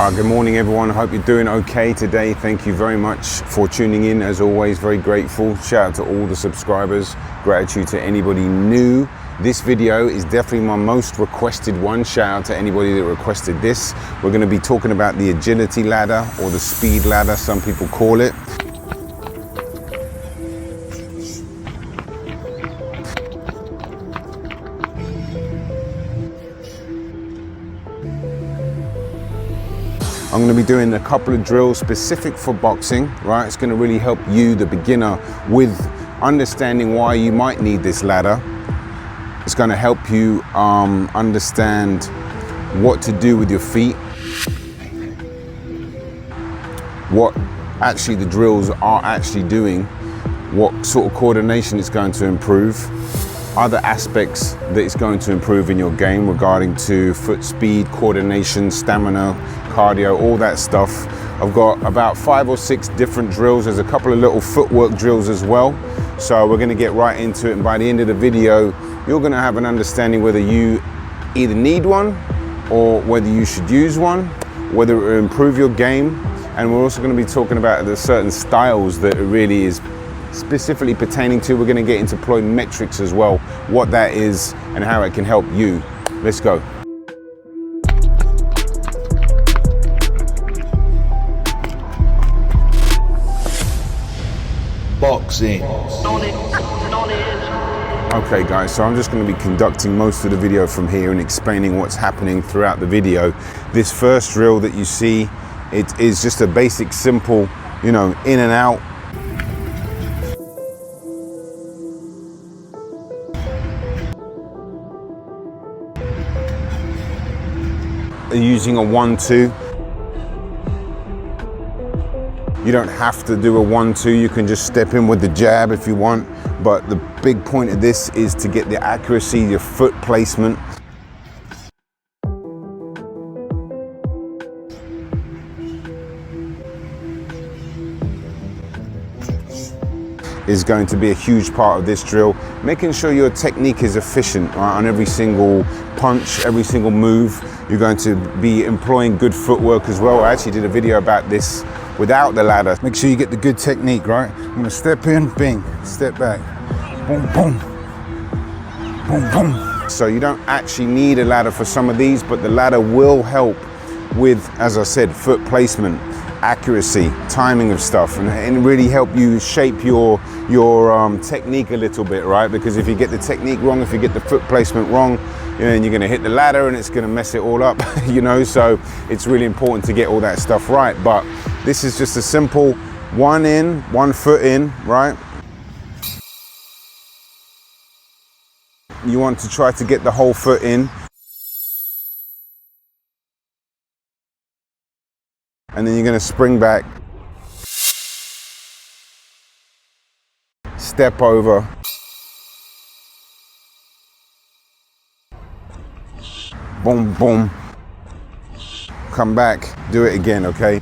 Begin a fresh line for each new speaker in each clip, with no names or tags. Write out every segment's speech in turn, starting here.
Good morning everyone, I hope you're doing okay today. Thank you very much for tuning in. As always, very grateful. Shout out to all the subscribers. Gratitude to anybody new. This video is definitely my most requested one. Shout out to anybody that requested this. We're going to be talking about the agility ladder, or the speed ladder, some people call it. I'm going to be doing a couple of drills specific for boxing, right? It's going to really help you, the beginner, with understanding why you might need this ladder. It's going to help you understand what to do with your feet, what actually the drills are actually doing, what sort of coordination it's going to improve, other aspects that it's going to improve in your game regarding to foot speed, coordination, stamina, cardio, all that stuff. I've got about 5 or 6 different drills. There's a couple of little footwork drills as well. So we're going to get right into it, and by the end of the video you're going to have an understanding whether you either need one or whether you should use one, whether it will improve your game. And we're also going to be talking about the certain styles that it really is specifically pertaining to. We're going to get into plyometrics as well, what that is and how it can help you. Let's go.
Boxing.
Okay guys, so I'm just going to be conducting most of the video from here and explaining what's happening throughout the video. This first drill that you see, it is just a basic, simple, in and out. Using a 1-2. You don't have to do a 1-2, you can just step in with the jab if you want, but the big point of this is to get the accuracy, your foot placement. Is going to be a huge part of this drill, making sure your technique is efficient, right, on every single punch, every single move. You're going to be employing good footwork as well. I actually did a video about this without the ladder. Make sure you get the good technique, right? I'm gonna step in, bing, step back, boom, boom, boom, boom. So you don't actually need a ladder for some of these, but the ladder will help with, as I said, foot placement, accuracy, timing of stuff, and really help you shape your technique a little bit, right? Because if you get the technique wrong, if you get the foot placement wrong, and you're going to hit the ladder and it's going to mess it all up, so it's really important to get all that stuff right. But this is just a simple 1 in, 1 foot in, right? You want to try to get the whole foot in, and then you're going to spring back, step over, boom, boom, come back, do it again, okay?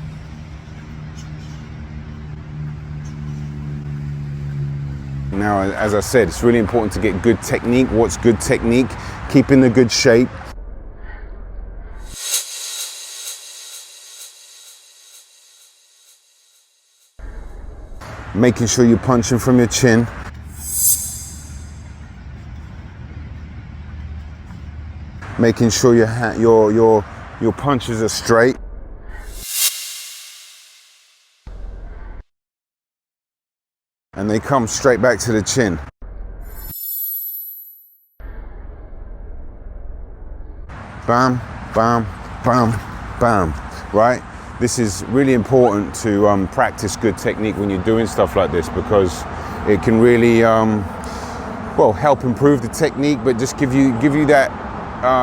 Now, as I said, it's really important to get good technique. What's good technique? Keeping the good shape. Making sure you're punching from your chin. Making sure your punches are straight. And they come straight back to the chin. Bam, bam, bam, bam, right? This is really important to practice good technique when you're doing stuff like this, because it can really, help improve the technique, but just give you that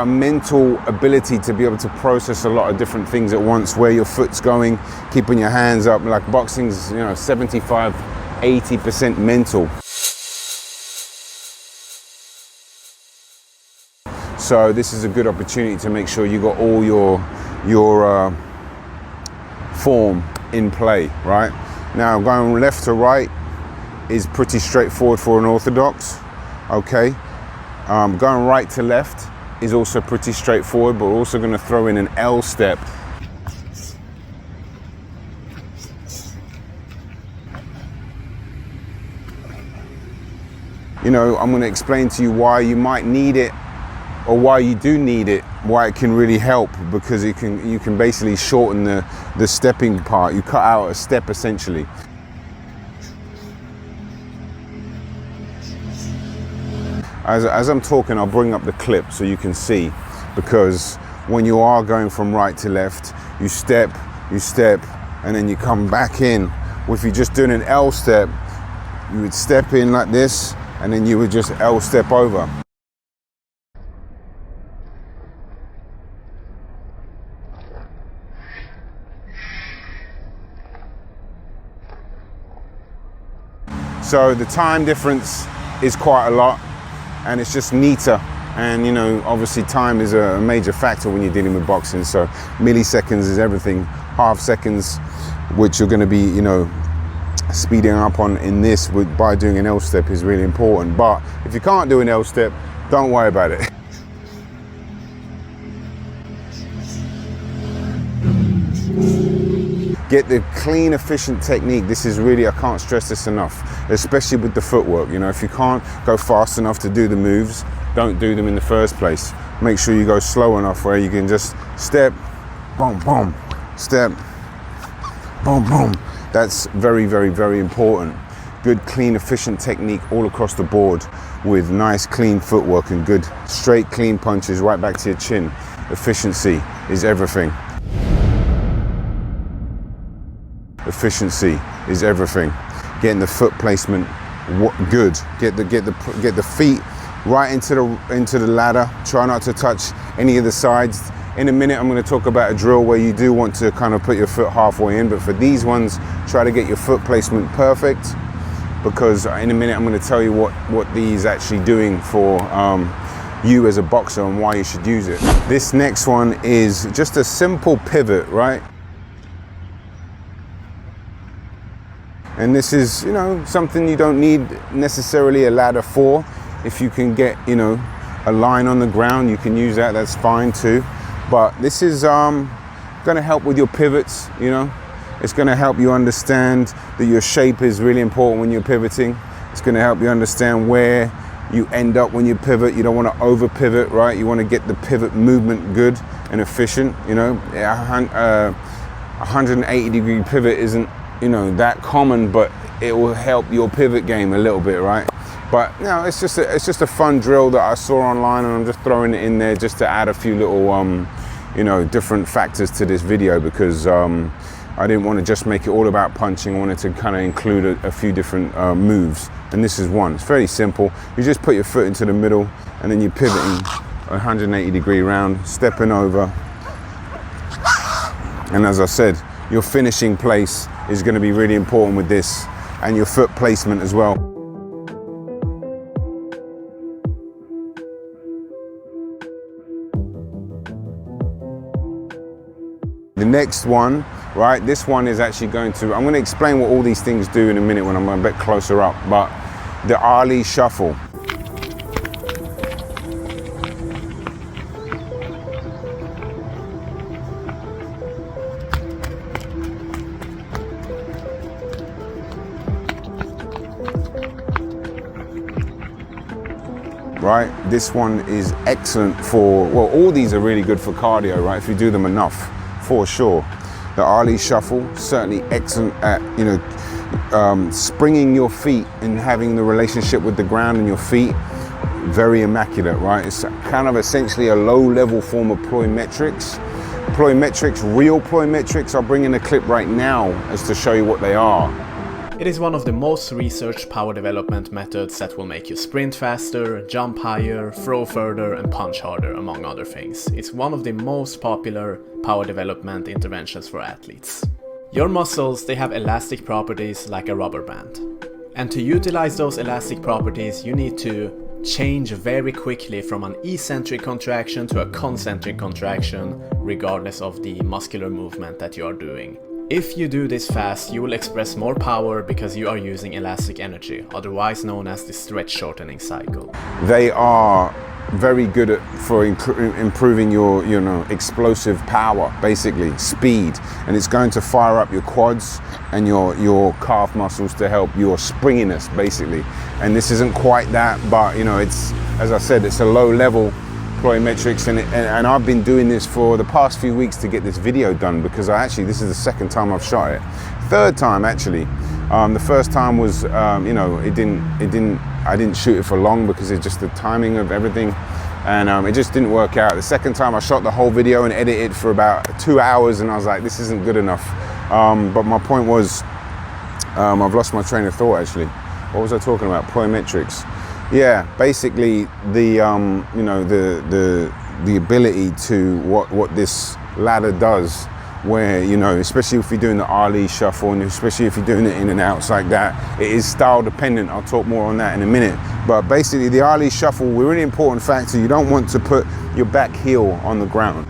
mental ability to be able to process a lot of different things at once, where your foot's going, keeping your hands up. Like boxing's, 75–80% mental. So this is a good opportunity to make sure you got all your form in play, right? Now going left to right is pretty straightforward for an orthodox, okay? Going right to left is also pretty straightforward, but we're also going to throw in an L step you know, I'm going to explain to you why you might need it, or why you do need it, why it can really help, because you can basically shorten the stepping part. You cut out a step essentially. As I'm talking, I'll bring up the clip so you can see, because when you are going from right to left, you step, and then you come back in. Well, if you're just doing an L step, you would step in like this, and then you would just L step over. So the time difference is quite a lot, and it's just neater. And you know, obviously time is a major factor when you're dealing with boxing. So milliseconds is everything. Half seconds, which you're going to be, you know, speeding up on in this by doing an L step, is really important. But if you can't do an L step, don't worry about it. Get the clean, efficient technique. This is really, I can't stress this enough, especially with the footwork. You know, if you can't go fast enough to do the moves, don't do them in the first place. Make sure you go slow enough where you can just step, boom, boom, step, boom, boom. That's very, very, very important. Good, clean, efficient technique all across the board, with nice, clean footwork and good, straight, clean punches right back to your chin. Efficiency is everything. Efficiency is everything. Getting the foot placement good. Get the feet right into the ladder. Try not to touch any of the sides. In a minute, I'm going to talk about a drill where you do want to kind of put your foot halfway in, but for these ones, try to get your foot placement perfect, because in a minute I'm going to tell you what these actually doing for you as a boxer and why you should use it. This next one is just a simple pivot, right? And this is, you know, something you don't need necessarily a ladder for. If you can get, you know, a line on the ground, you can use that, that's fine too. But this is going to help with your pivots, you know. It's going to help you understand that your shape is really important when you're pivoting. It's going to help you understand where you end up when you pivot. You don't want to over pivot, right? You want to get the pivot movement good and efficient, you know. 180 degree pivot isn't, you know, that common, but it will help your pivot game a little bit, right? But you know, it's just a fun drill that I saw online, and I'm just throwing it in there just to add a few little you know, different factors to this video, because I didn't want to just make it all about punching. I wanted to kind of include a few different moves, and this is one. It's very simple. You just put your foot into the middle, and then you're pivoting 180 degree round, stepping over, and as I said, your finishing place is going to be really important with this, and your foot placement as well. The next one, right, this one is actually I'm going to explain what all these things do in a minute when I'm a bit closer up, but the Ali shuffle. Right, this one is excellent for, well, all these are really good for cardio, right, if you do them enough, for sure. The Ali shuffle, certainly excellent at, you know, springing your feet and having the relationship with the ground and your feet. Very immaculate, right? It's kind of essentially a low-level form of plyometrics. Real plyometrics, I'll bring in a clip right now as to show you what they are.
It is one of the most researched power development methods that will make you sprint faster, jump higher, throw further and punch harder, among other things. It's one of the most popular power development interventions for athletes. Your muscles, they have elastic properties like a rubber band. And to utilize those elastic properties, you need to change very quickly from an eccentric contraction to a concentric contraction, regardless of the muscular movement that you are doing. If you do this fast, you will express more power because you are using elastic energy, otherwise known as the stretch shortening cycle.
They are very good for improving your explosive power, basically speed, and it's going to fire up your quads and your calf muscles to help your springiness, basically. And this isn't quite that, but it's, as I said, it's a low level plyometrics, and I've been doing this for the past few weeks to get this video done, because this is the second time I've shot it. Third time actually. The first time was I didn't shoot it for long because it's just the timing of everything, and it just didn't work out. The second time I shot the whole video and edited it for about 2 hours, and I was like, this isn't good enough. But my point was, I've lost my train of thought actually. What was I talking about? Plyometrics. Yeah, basically the ability to what this ladder does, where especially if you're doing the Ali shuffle, and especially if you're doing it in and outs like that, it is style dependent. I'll talk more on that in a minute. But basically the Ali shuffle, a really important factor, you don't want to put your back heel on the ground.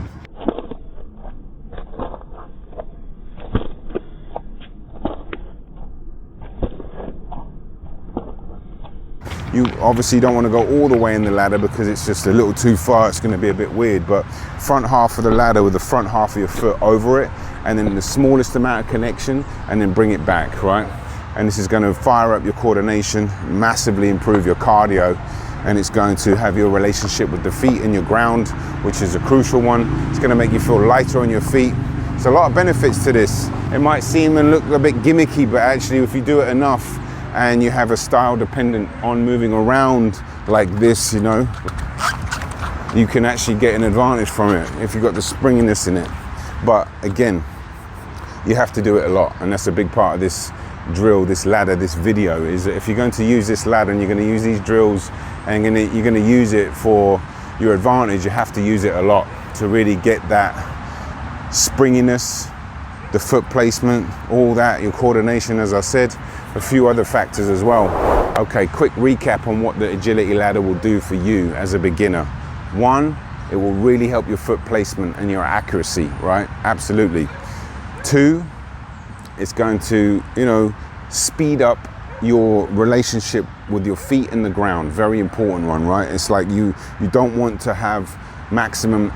You obviously don't want to go all the way in the ladder because it's just a little too far, it's going to be a bit weird, but front half of the ladder with the front half of your foot over it, and then the smallest amount of connection, and then bring it back, right? And this is going to fire up your coordination, massively improve your cardio, and it's going to have your relationship with the feet and your ground, which is a crucial one. It's going to make you feel lighter on your feet. There's a lot of benefits to this. It might seem and look a bit gimmicky, but actually if you do it enough, and you have a style dependent on moving around like this, you can actually get an advantage from it if you've got the springiness in it. But again, you have to do it a lot, and that's a big part of this drill, this ladder, this video, is that if you're going to use this ladder and you're going to use these drills and you're going to use it for your advantage, you have to use it a lot to really get that springiness, the foot placement, all that, your coordination, as I said, a few other factors as well. Okay, quick recap on what the agility ladder will do for you as a beginner. One, it will really help your foot placement and your accuracy, right? Absolutely. Two, it's going to, speed up your relationship with your feet and the ground. Very important one, right? It's like you don't want to have maximum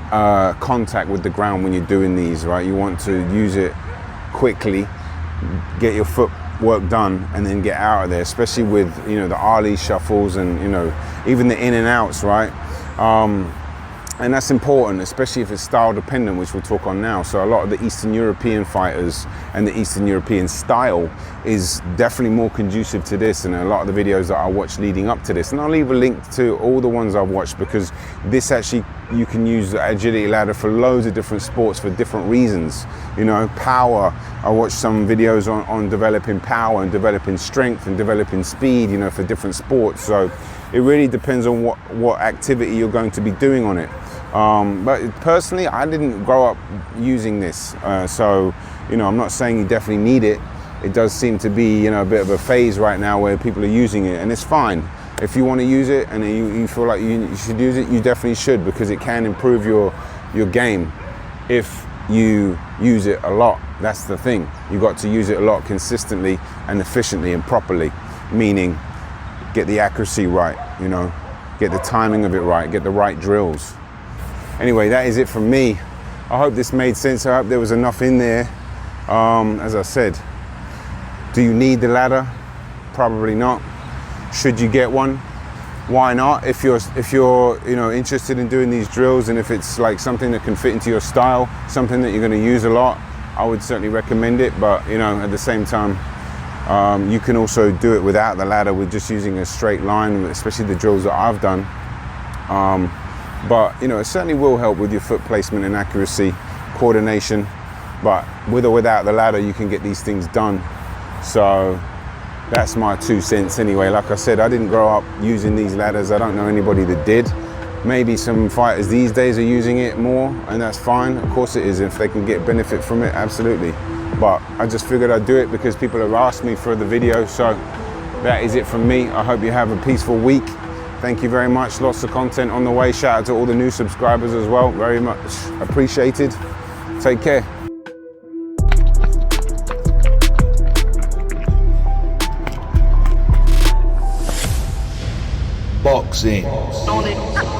contact with the ground when you're doing these, right? You want to use it quickly, get your footwork done, and then get out of there, especially with the Ali shuffles and even the in and outs, right? And that's important, especially if it's style dependent, which we'll talk on now. So a lot of the Eastern European fighters and the Eastern European style is definitely more conducive to this, and a lot of the videos that I watched leading up to this. And I'll leave a link to all the ones I've watched, because this actually, you can use the agility ladder for loads of different sports for different reasons. Power, I watched some videos on developing power and developing strength and developing speed, for different sports. So it really depends on what activity you're going to be doing on it. But personally, I didn't grow up using this, so I'm not saying you definitely need it. It does seem to be a bit of a phase right now where people are using it, and it's fine. If you want to use it and you feel like you should use it, you definitely should, because it can improve your game if you use it a lot. That's the thing. You got to use it a lot consistently and efficiently and properly, meaning get the accuracy right, get the timing of it right, get the right drills. Anyway, that is it from me. I hope this made sense. I hope there was enough in there. As I said, do you need the ladder? Probably not. Should you get one? Why not? If you're interested in doing these drills, and if it's like something that can fit into your style, something that you're going to use a lot, I would certainly recommend it. But at the same time, you can also do it without the ladder with just using a straight line, especially the drills that I've done. But it certainly will help with your foot placement and accuracy, coordination. But with or without the ladder, you can get these things done. So that's my 2 cents anyway. Like I said, I didn't grow up using these ladders. I don't know anybody that did. Maybe some fighters these days are using it more, and that's fine. Of course it is, if they can get benefit from it, absolutely. But I just figured I'd do it because people have asked me for the video. So that is it from me. I hope you have a peaceful week. Thank you very much. Lots of content on the way. Shout out to all the new subscribers as well. Very much appreciated. Take care.
boxing.